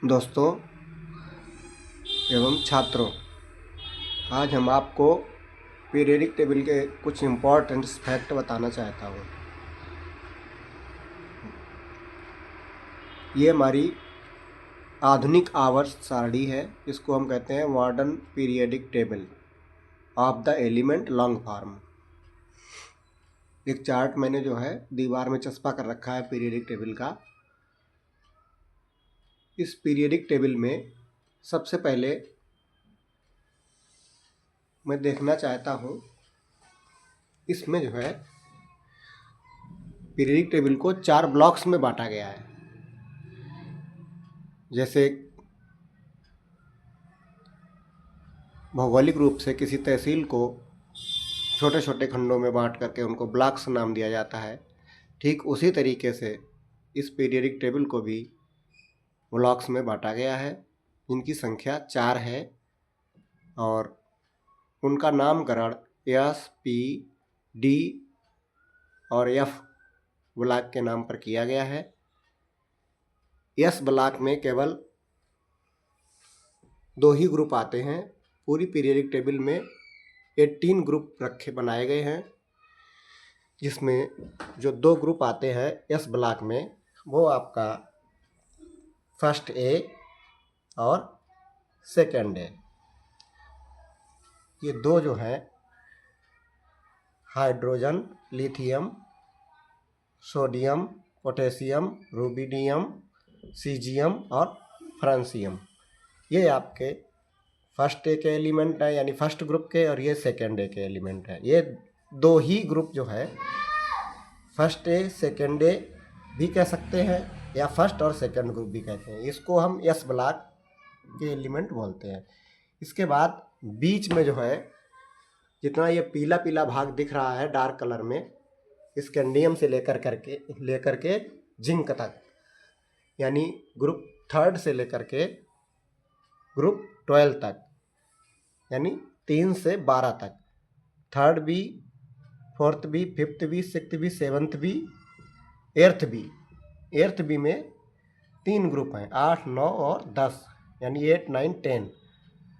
दोस्तों एवं छात्रों, आज हम आपको पीरियडिक टेबल के कुछ इम्पोर्टेंट फैक्ट बताना चाहता हूँ। ये हमारी आधुनिक आवर्त सारणी है। इसको हम कहते हैं modern periodic table of the element long form. एक चार्ट मैंने जो है दीवार में चस्पा कर रखा है पीरियडिक टेबल का। इस पीरियडिक टेबल में सबसे पहले मैं देखना चाहता हूँ, इसमें जो है पीरियडिक टेबल को 4 ब्लॉक्स में बांटा गया है। जैसे भौगोलिक रूप से किसी तहसील को छोटे छोटे खंडों में बांट करके उनको ब्लॉक्स नाम दिया जाता है, ठीक उसी तरीके से इस पीरियडिक टेबल को भी ब्लॉक्स में बांटा गया है, जिनकी संख्या 4 है और उनका नामकरण एस, पी, डी और एफ ब्लॉक के नाम पर किया गया है। एस ब्लॉक में केवल 2 ही ग्रुप आते हैं। पूरी पीरियडिक टेबल में 18 ग्रुप बनाए गए हैं, जिसमें जो 2 ग्रुप आते हैं एस ब्लॉक में वो आपका फर्स्ट ए और सेकंड ए। ये 2 जो है hydrogen, lithium, sodium, potassium, rubidium, caesium और फ्रांसियम, ये आपके फर्स्ट ए के एलिमेंट है, यानी फर्स्ट ग्रुप के, और ये सेकेंड ए के एलिमेंट है। ये 2 ही ग्रुप जो है फर्स्ट ए सेकेंड ए भी कह सकते हैं या फर्स्ट और सेकेंड ग्रुप भी कहते हैं। इसको हम एस ब्लॉक के एलिमेंट बोलते हैं। इसके बाद बीच में जो है जितना ये पीला पीला भाग दिख रहा है डार्क कलर में, स्कैंडियम से लेकर के जिंक तक, यानी ग्रुप 3 से लेकर के ग्रुप 12 तक, यानी 3 से 12 तक, 3rd B, 4th B, 5th B, 6th B, 7th B, 8th B. 8th B में 3 ग्रुप हैं, 8, 9 और 10, यानी 8, 9, 10।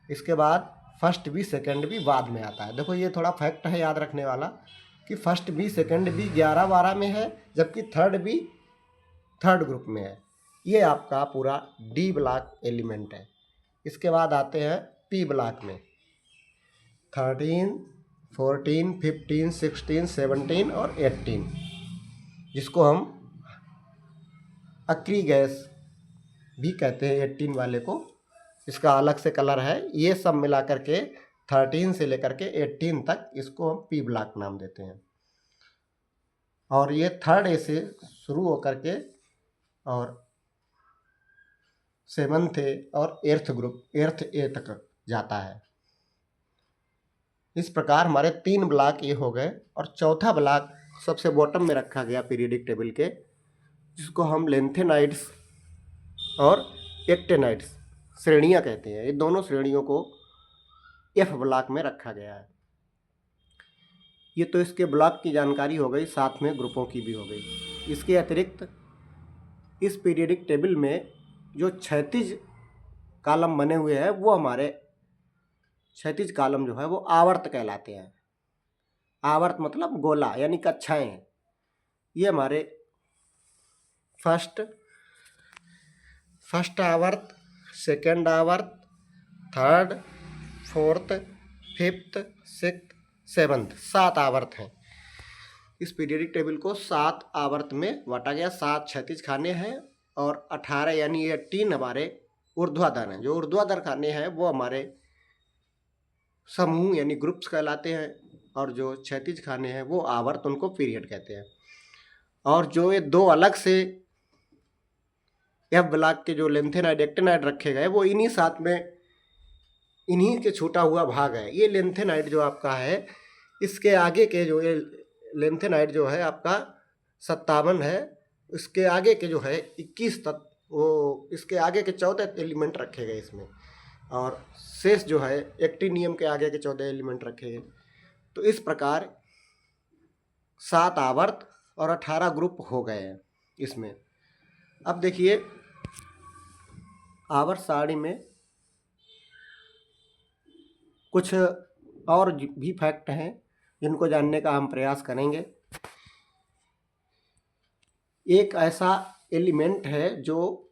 इसके बाद फर्स्ट बी सेकंड बी बाद में आता है। देखो ये थोड़ा फैक्ट है याद रखने वाला कि फर्स्ट बी सेकंड बी 11, 12 में है, जबकि 3rd बी 3rd ग्रुप में है। ये आपका पूरा डी ब्लॉक एलिमेंट है। इसके बाद आते हैं पी ब्लॉक में 13, 14, 15, 16, 17 और 18, जिसको हम अक्री गैस भी कहते हैं 18 वाले को। इसका अलग से कलर है। ये सब मिला करके 13 से लेकर के 18 तक इसको हम पी ब्लॉक नाम देते हैं। और ये 3rd ए से शुरू होकर के और 7th ए और 8th ग्रुप 8th ए तक जाता है। इस प्रकार हमारे 3 ब्लॉक ये हो गए, और चौथा ब्लॉक सबसे बॉटम में रखा गया पीरियडिक टेबल के, जिसको हम लेंथेनाइड्स और एक्टेनाइड्स श्रेणियां कहते हैं। ये दोनों श्रेणियों को एफ ब्लॉक में रखा गया है। ये तो इसके ब्लॉक की जानकारी हो गई, साथ में ग्रुपों की भी हो गई। इसके अतिरिक्त इस पीरियडिक टेबल में जो क्षैतिज कॉलम बने हुए हैं, वो हमारे क्षैतिज कॉलम जो है वो आवर्त कहलाते हैं। आवर्त मतलब गोला, यानी कक्षाएं। ये हमारे फर्स्ट आवर्त, सेकेंड आवर्त, 3rd, 4th, 5th, 6th, 7th, 7 आवर्त हैं। इस पीरियडिक टेबल को 7 आवर्त में बांटा गया। 7 क्षैतिज खाने हैं और 18 यानी ये 3 हमारे ऊर्ध्वाधर हैं। जो ऊर्ध्वाधर खाने हैं वो हमारे समूह यानी ग्रुप्स कहलाते हैं, और जो क्षैतिज खाने हैं वो आवर्त, उनको पीरियड कहते हैं। और जो ये 2 अलग से एफ ब्लॉक के जो लेंथेनाइड एक्टेनाइड रखे गए, वो इन्हीं साथ में इन्हीं के छूटा हुआ भाग है। ये लेंथेनाइड जो आपका है, इसके आगे के जो ये लेंथेनाइड जो है आपका 57 है, इसके आगे के जो है 21 तक, वो इसके आगे के 14 एलिमेंट रखे गए इसमें, और शेष जो है एक्टिनियम के आगे के 14 एलिमेंट रखे गए। तो इस प्रकार 7 आवर्त और 18 ग्रुप हो गए हैं इसमें। अब देखिए आवर्त सारणी में कुछ और भी फैक्ट हैं जिनको जानने का हम प्रयास करेंगे। एक ऐसा एलिमेंट है जो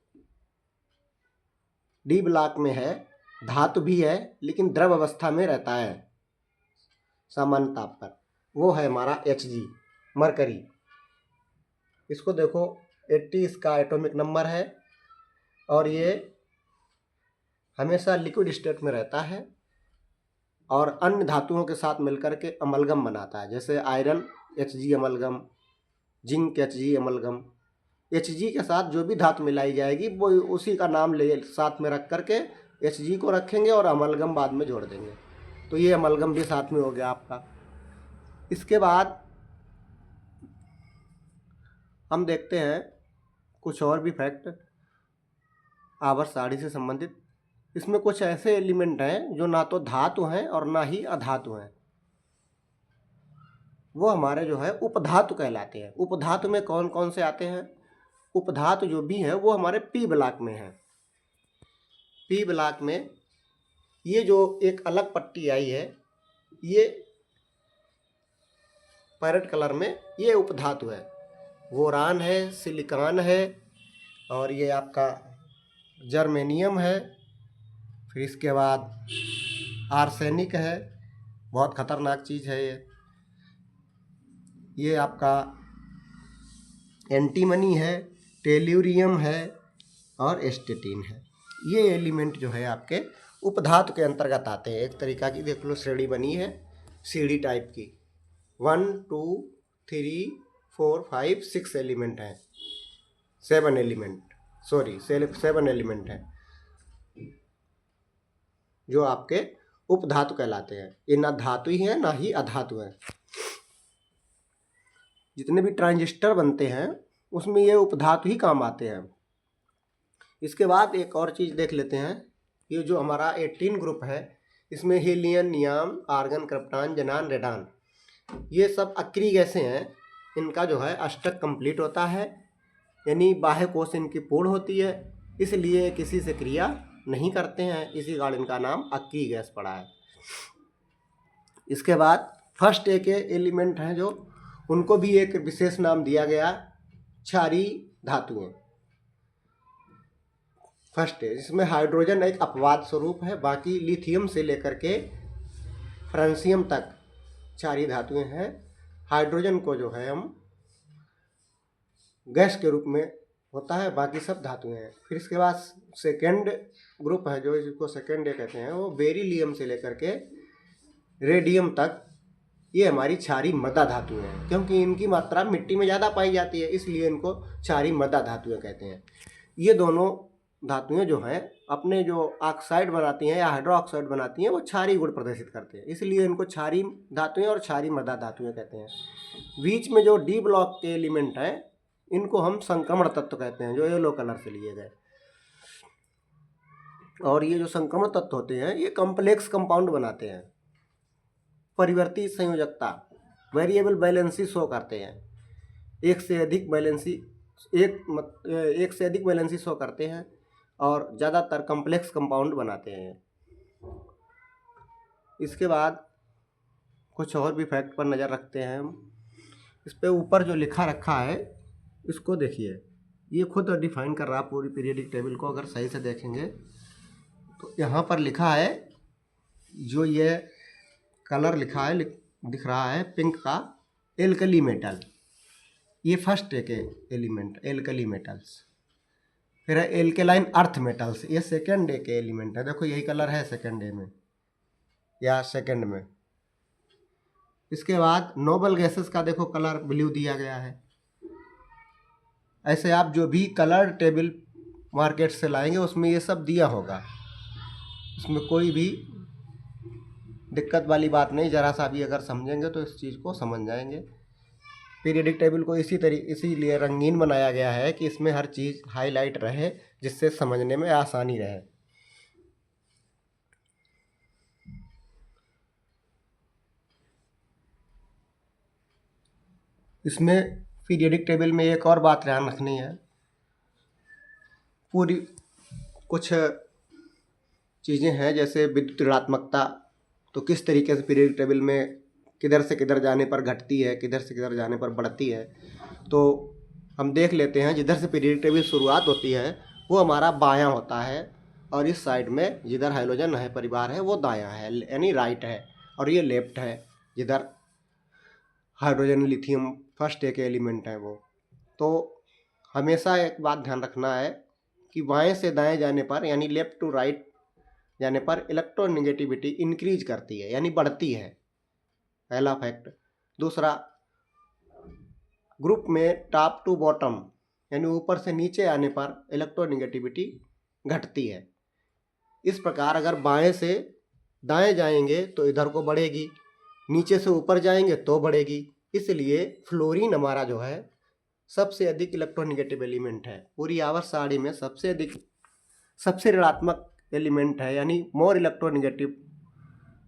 डी ब्लॉक में है, धातु भी है लेकिन द्रव अवस्था में रहता है सामान्य ताप पर, वो है हमारा Hg, मरकरी। इसको देखो 80 इसका एटॉमिक नंबर है और ये हमेशा लिक्विड स्टेट में रहता है और अन्य धातुओं के साथ मिलकर के अमलगम बनाता है, जैसे iron Hg amalgam, zinc Hg amalgam. Hg के साथ जो भी धातु मिलाई जाएगी वो उसी का नाम ले साथ में रख करके Hg को रखेंगे और अमलगम बाद में जोड़ देंगे, तो ये अमलगम भी साथ में हो गया आपका। इसके बाद हम देखते हैं कुछ और भी फैक्ट आवर्त सारणी से संबंधित। इसमें कुछ ऐसे एलिमेंट हैं जो ना तो धातु हैं और ना ही अधातु हैं, वो हमारे जो है उपधातु कहलाते हैं। उपधातु में कौन कौन से आते हैं? उपधातु जो भी है वो हमारे पी ब्लॉक में है। पी ब्लॉक में ये जो एक अलग पट्टी आई है, ये पैरेट कलर में, ये उपधातु है। बोरान है, सिलिकॉन है और ये आपका जर्मेनियम है। फिर इसके बाद आर्सेनिक है, बहुत खतरनाक चीज़ है ये आपका एंटीमनी है, टेल्यूरियम है और एस्टेटिन है। ये एलिमेंट जो है आपके उपधातु के अंतर्गत आते हैं। एक तरीका की देख लो श्रेणी बनी है सीढ़ी टाइप की, 1 2 3 4 5 6 एलिमेंट हैं, 7 एलिमेंट हैं जो आपके उपधातु कहलाते हैं। ये ना धातु ही है ना ही अधातु है। जितने भी ट्रांजिस्टर बनते हैं उसमें ये उपधातु ही काम आते हैं। इसके बाद एक और चीज़ देख लेते हैं, ये जो हमारा 18 ग्रुप है, इसमें हीलियम, नियाम, आर्गन, क्रिप्टॉन, ज़ेनान, रेडान, ये सब अक्रिय गैसें हैं। इनका जो है अष्टक कंप्लीट होता है, यानी बाह्य कोश इनकी पूर्ण होती है, इसलिए किसी से क्रिया नहीं करते हैं, इसी कारण इनका नाम अक्रिय गैस पड़ा है। इसके बाद फर्स्ट एक एलिमेंट हैं जो उनको भी एक विशेष नाम दिया गया, क्षारीय धातुएं। फर्स्ट है, इसमें हाइड्रोजन एक अपवाद स्वरूप है, बाकी लिथियम से लेकर के फ्रांसियम तक क्षारीय धातुएं हैं। हाइड्रोजन को जो है हम गैस के रूप में होता है, बाकी सब धातुएं हैं। फिर इसके बाद सेकेंड ग्रुप है जो इसको सेकेंड कहते हैं, वो बेरिलियम से लेकर के रेडियम तक, ये हमारी क्षारीय मृदा धातुएं हैं। क्योंकि इनकी मात्रा मिट्टी में ज़्यादा पाई जाती है, इसलिए इनको क्षारीय मृदा धातुएं कहते हैं। ये दोनों धातुएं जो हैं अपने जो ऑक्साइड बनाती हैं या हाइड्रो ऑक्साइड बनाती हैं, वो क्षारीय गुण प्रदर्शित करते हैं, इसलिए इनको क्षारीय धातुएं और क्षारीय मृदा धातुएं कहते हैं। बीच में जो डी ब्लॉक के एलिमेंट हैं, इनको हम संक्रमण तत्व कहते हैं, जो येलो कलर से लिए गए। और ये जो संक्रमण तत्व होते हैं, ये कॉम्प्लेक्स कंपाउंड बनाते हैं, परिवर्ती संयोजकता, वेरिएबल बैलेंसी शो करते हैं, एक से अधिक बैलेंसी शो करते हैं और ज़्यादातर कॉम्प्लेक्स कंपाउंड बनाते हैं। इसके बाद कुछ और भी फैक्ट पर नज़र रखते हैं हम। इस पे ऊपर जो लिखा रखा है इसको देखिए, ये खुद डिफाइन कर रहा है पूरी पीरियोडिक टेबल को। अगर सही से देखेंगे तो यहाँ पर लिखा है, जो ये कलर लिखा है दिख रहा है पिंक का, एल्कली मेटल, ये फर्स्ट एक एलिमेंट एल्कली मेटल्स। फिर है एल्केलाइन अर्थ मेटल्स, ये सेकेंड डे के एलिमेंट है। देखो यही कलर है सेकेंड डे में या सेकेंड में। इसके बाद नोबल गैसेस का देखो कलर ब्लू दिया गया है। ऐसे आप जो भी कलर टेबल मार्केट से लाएंगे उसमें ये सब दिया होगा, इसमें कोई भी दिक्कत वाली बात नहीं। ज़रा सा भी अगर समझेंगे तो इस चीज़ को समझ जाएंगे। पीरियोडिक टेबल को इसीलिए रंगीन बनाया गया है कि इसमें हर चीज़ हाईलाइट रहे, जिससे समझने में आसानी रहे। इसमें पीरियोडिक टेबल में एक और बात ध्यान रखनी है, पूरी कुछ चीज़ें हैं जैसे विद्युत ऋणात्मकता, तो किस तरीके से पीरियडिक टेबल में किधर से किधर जाने पर घटती है, किधर से किधर जाने पर बढ़ती है। तो हम देख लेते हैं, जिधर से पीरियडिक टेबल शुरुआत होती है वो हमारा बायां होता है, और इस साइड में जिधर हाइड्रोजन है परिवार है वो दायां है, यानी राइट है, और ये लेफ्ट है जिधर हाइड्रोजन लिथियम फर्स्ट एक एलिमेंट है वो। तो हमेशा एक बात ध्यान रखना है कि बाएं से दाएं जाने पर, यानी लेफ्ट टू राइट जाने पर इलेक्ट्रोनेगेटिविटी इंक्रीज करती है, यानी बढ़ती है, पहला फैक्ट। दूसरा, ग्रुप में टॉप टू बॉटम यानी ऊपर से नीचे आने पर इलेक्ट्रोनेगेटिविटी घटती है। इस प्रकार अगर बाएं से दाएं जाएंगे तो इधर को बढ़ेगी, नीचे से ऊपर जाएंगे तो बढ़ेगी। इसलिए फ्लोरीन हमारा जो है सबसे अधिक इलेक्ट्रोनेगेटिव एलिमेंट है। पूरी आवर्त सारणी में सबसे अधिक, सबसे ऋणात्मक एलिमेंट है, यानी मोर इलेक्ट्रोनेगेटिव,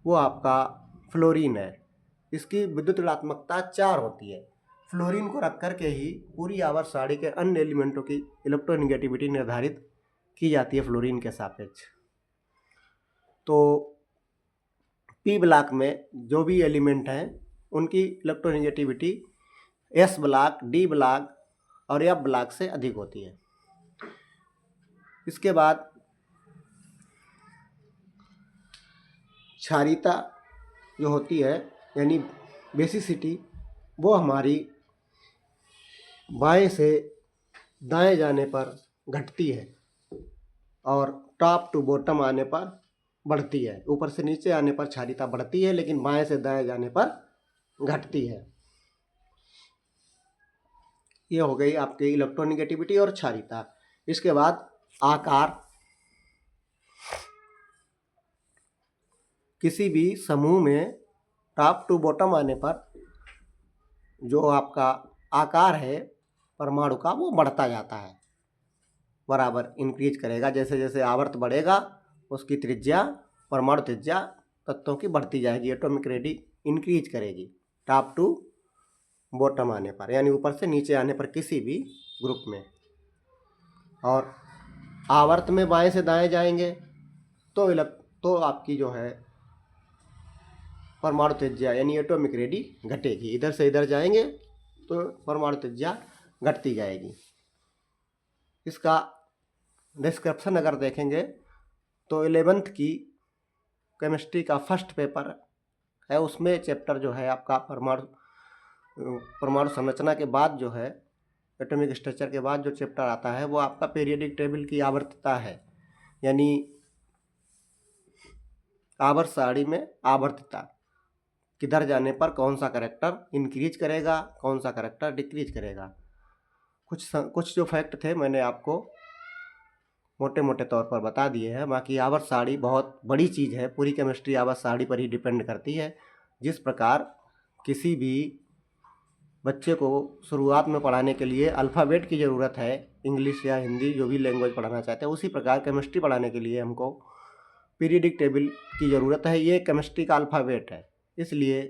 वो आपका फ्लोरीन है। इसकी विद्युत ऋणात्मकता 4 होती है। फ्लोरीन को रख करके ही पूरी आवर्त सारणी के अन्य एलिमेंटों की इलेक्ट्रोनेगेटिविटी निर्धारित की जाती है फ्लोरीन के सापेक्ष। तो पी ब्लॉक में जो भी एलिमेंट हैं उनकी electronegativity S block, D block और एफ ब्लॉक से अधिक होती है। इसके बाद क्षारीयता जो होती है यानी बेसिसिटी, वो हमारी बाएं से दाएं जाने पर घटती है और टॉप टू बॉटम आने पर बढ़ती है। ऊपर से नीचे आने पर क्षारीयता बढ़ती है, लेकिन बाएं से दाएं जाने पर घटती है। ये हो गई आपकी इलेक्ट्रोनेगेटिविटी और क्षारीयता। इसके बाद आकार। किसी भी समूह में टॉप टू बॉटम आने पर जो आपका आकार है परमाणु का वो बढ़ता जाता है, बराबर इंक्रीज करेगा। जैसे जैसे आवर्त बढ़ेगा उसकी त्रिज्या, परमाणु त्रिज्या तत्वों की बढ़ती जाएगी, एटॉमिक रेडियस इंक्रीज करेगी टॉप टू बॉटम आने पर, यानी ऊपर से नीचे आने पर किसी भी ग्रुप में। और आवर्त में बाएं से दाएं जाएंगे तो आपकी जो है परमाणु त्रिज्या यानी एटॉमिक रेडियस घटेगी। इधर से इधर जाएंगे तो परमाणु त्रिज्या घटती जाएगी। इसका डिस्क्रिप्शन अगर देखेंगे तो 11th की केमिस्ट्री का फर्स्ट पेपर है, उसमें चैप्टर जो है आपका परमाणु संरचना के बाद जो है एटॉमिक स्ट्रक्चर के बाद जो चैप्टर आता है वो आपका पीरियोडिक टेबल की आवर्तता है, यानी आवर्त सारणी में आवर्तता किधर जाने पर कौन सा करैक्टर इंक्रीज करेगा, कौन सा करैक्टर डिक्रीज करेगा। कुछ जो फैक्ट थे मैंने आपको मोटे मोटे तौर पर बता दिए हैं। बाकी आवर्त सारणी बहुत बड़ी चीज़ है, पूरी केमिस्ट्री आवर्त सारणी पर ही डिपेंड करती है। जिस प्रकार किसी भी बच्चे को शुरुआत में पढ़ाने के लिए अल्फ़ाबेट की ज़रूरत है, इंग्लिश या हिंदी जो भी लैंग्वेज पढ़ाना चाहते हैं, उसी प्रकार केमिस्ट्री पढ़ाने के लिए हमको पीरियोडिक टेबल की ज़रूरत है। ये केमिस्ट्री का अल्फ़ाबेट है, इसलिए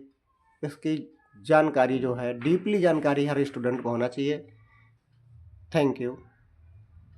इसकी जानकारी जो है डीपली जानकारी हर स्टूडेंट को होना चाहिए। Thank you.